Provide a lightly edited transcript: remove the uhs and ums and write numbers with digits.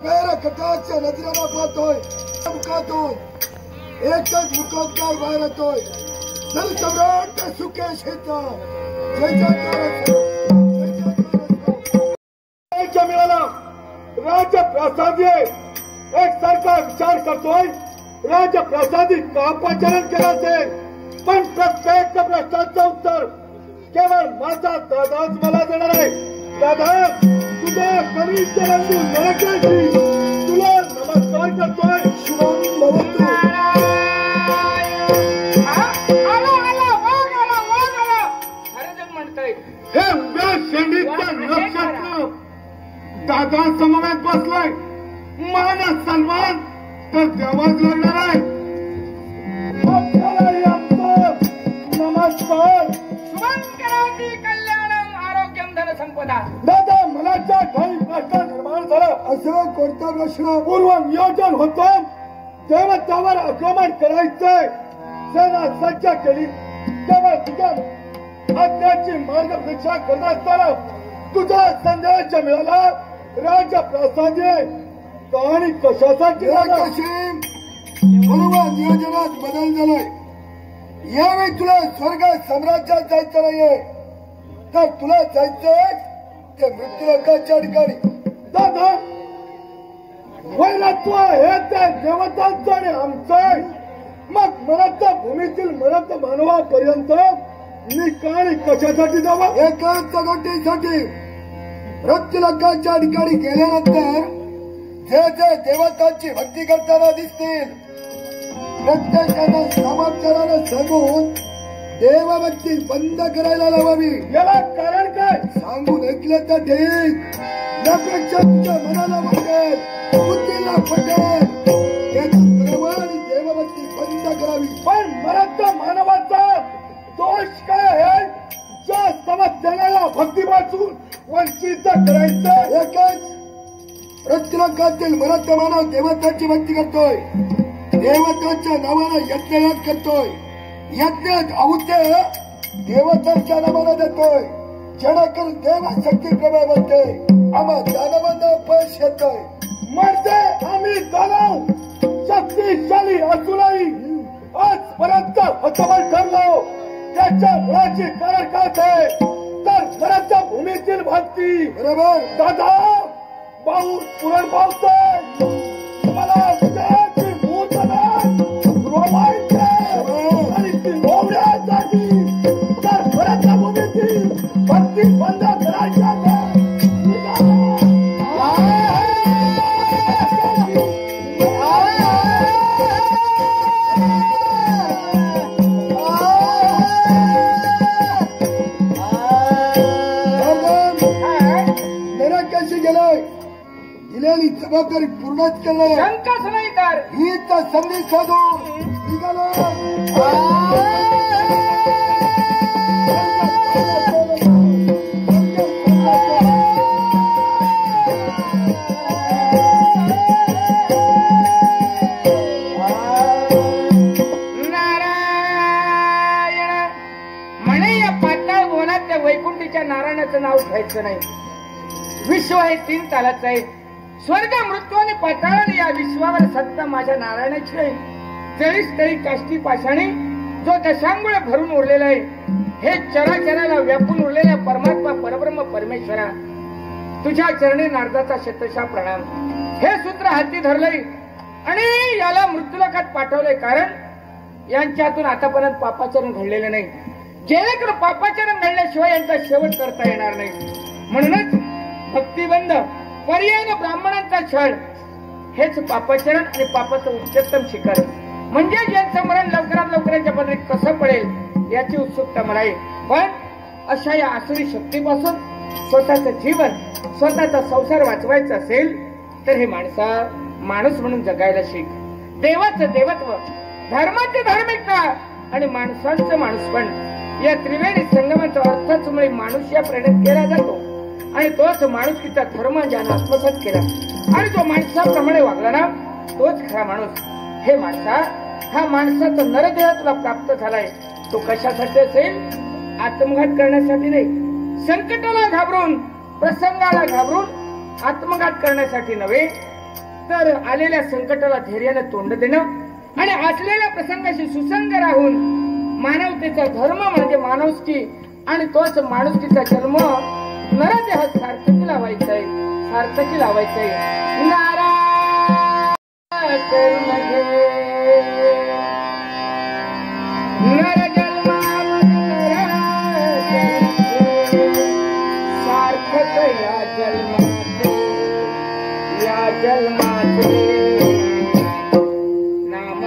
कटाच्या नजरेला पाहतोय मुखातून एकच मुखोद्गार बाहेर येतोय जल सम्राट सुकेश हेचा जय मिळाला राज्य प्रसादी एक सरकार विचार करतोय राज्य प्रसादी का पाचारण केलं असेल पण प्रत्येक प्रश्नाचं उत्तर केवळ माझा दादाच मला देणार आहे। दादा तुझा कनिष्ठ बंधू नरकाशी तुला नमस्कार करतोय। शुभम भवतु। खरंच म्हणतोय हे उभ्या शेंडीचा नक्षत्र दादा समवेत बसलाय मान सन्मान तर देवाच लागणार आहे। नमस्कार। शुभंकराची कल्याणम आरोग्यम धन संपदा। दादा मनाच्या काही प्रश्न निर्माण झाला असं कोणता प्रश्न पूर्व नियोजन होतं देवतावर आक्रमण करायचंय सेना सज्ज केली तेव्हा तुझ्या आज्ञाची मार्गदर्शना करत असताना तुझा संदेश मिळाला राजा प्रसादी कहाणी कशासाठी पूर्व नियोजनात बदल झालाय। यावेळी तुला स्वर्ग साम्राज्यात जायचं नाहीये तर तुला जायचंय ते मृत्यूलोकाच्या ठिकाणी। दादा वैरत्व हे त्या देवतांचं आणि आमचं मग मरत भूमीतील मरत मानवापर्यंत मी कहाणी कशासाठी जावं एकाच गोष्टीसाठी मृत्यूलोकाच्या ठिकाणी गेल्यानंतर जे जे देवतांची भक्ती करताना दिसतील प्रत्येकानं समाचारानं सांगून देवभक्ती बंद करायला लावावी। याला कारण काय सांगून ऐकलं तर ठीक यापेक्षा तुझ्या मनाला वाटेल बुद्धीला पटेल त्याप्रमाणे देवभक्ती बंद करावी। पण मरत मानवाचा दोष काय आहे ज्या समजण्याला भक्तीपासून वंचित करायचं एकच प्रत्येकातील मरत मानव देवताची भक्ती करतोय देवताच्या नावानं यज्ञयाग करतोय यज्ञात आहुत्य देवतांच्या नावानं देतोय जेणेकरून देवशक्ती प्रबळ बनते आम्हा दानवांना अपयश येतोय म्हणजे आम्ही दानव शक्तिशाली असूनही आजपर्यंत हतबल ठरलो त्याच्या मुळाची कारण काय तर परत भूमीतील भक्ती बरोबर दादा पाऊस पुरण पावतोय मला भक्ती बंद करायच्या मेरा कशी गेलाय दिलेली जबाबदारी पूर्णच करणार शंकाच नाही तर ही तर संधी साधून निघालो। वैकुंठीच्या नारायणाचं नाव घ्यायचं नाही। विश्व हे 3 तालाचं आहे स्वर्ग मृत्यू आणि पाताळ या विश्वावर सत्ता माझ्या नारायणाची आहे। जळीस तळी काष्टी पाषाणी जो दशांगुळ भरून उरलेला आहे हे चराचराला व्यापून उरलेल्या परमात्मा परब्रह्म परमेश्वरा तुझ्या चरणी नारदाचा शतशः प्रणाम। हे सूत्र हाती धरलंय आणि याला मृत्यूलोकात पाठवलंय कारण यांच्यातून आतापर्यंत पापाचरण घडलेलं नाही जेणेकरून पापाचरण घडल्याशिवाय यांचा शेवट करता येणार नाही। म्हणूनच भक्तिबंध पर्याय ब्राह्मणांचा छळ हेच पापाचरण आणि पापाचं उच्चतम शिखर म्हणजे ज्यांचं मरण लवकरात लवकर यांच्या पदरी कसं पडेल याची उत्सुकता मला आहे। पण अशा या आसुरी शक्तीपासून स्वतःचं जीवन स्वतःचा संसार वाचवायचा असेल तर हे माणूस म्हणून जगायला शिक। देवाचं देवत्व धर्माची धार्मिकता आणि माणसांचं माणूसपण या त्रिवेणी संगमाचा अर्थच मुळे माणूस या प्रेरणेत केला जातो आणि तोच माणुसकीचा धर्म ज्यानं आत्मसात केला आणि जो माणसाप्रमाणे वागला ना तोच खरा माणूस। हे माणसा हा माणसाचा नरदेह तुला प्राप्त झालाय तो कशासाठी असेल आत्मघात करण्यासाठी नाही संकटाला घाबरून प्रसंगाला घाबरून आत्मघात करण्यासाठी नव्हे तर आलेल्या संकटाला धैर्यानं तोंड देणं आणि असलेल्या प्रसंगाशी सुसंग राहून मानवतेचा धर्म म्हणजे माणुसकी आणि तोच माणुसकीचा जन्म नरदेहात सार्थकी लावायचाय सार्थकी लावायचाय नारायण नर सार्थक या जन्माचे नाम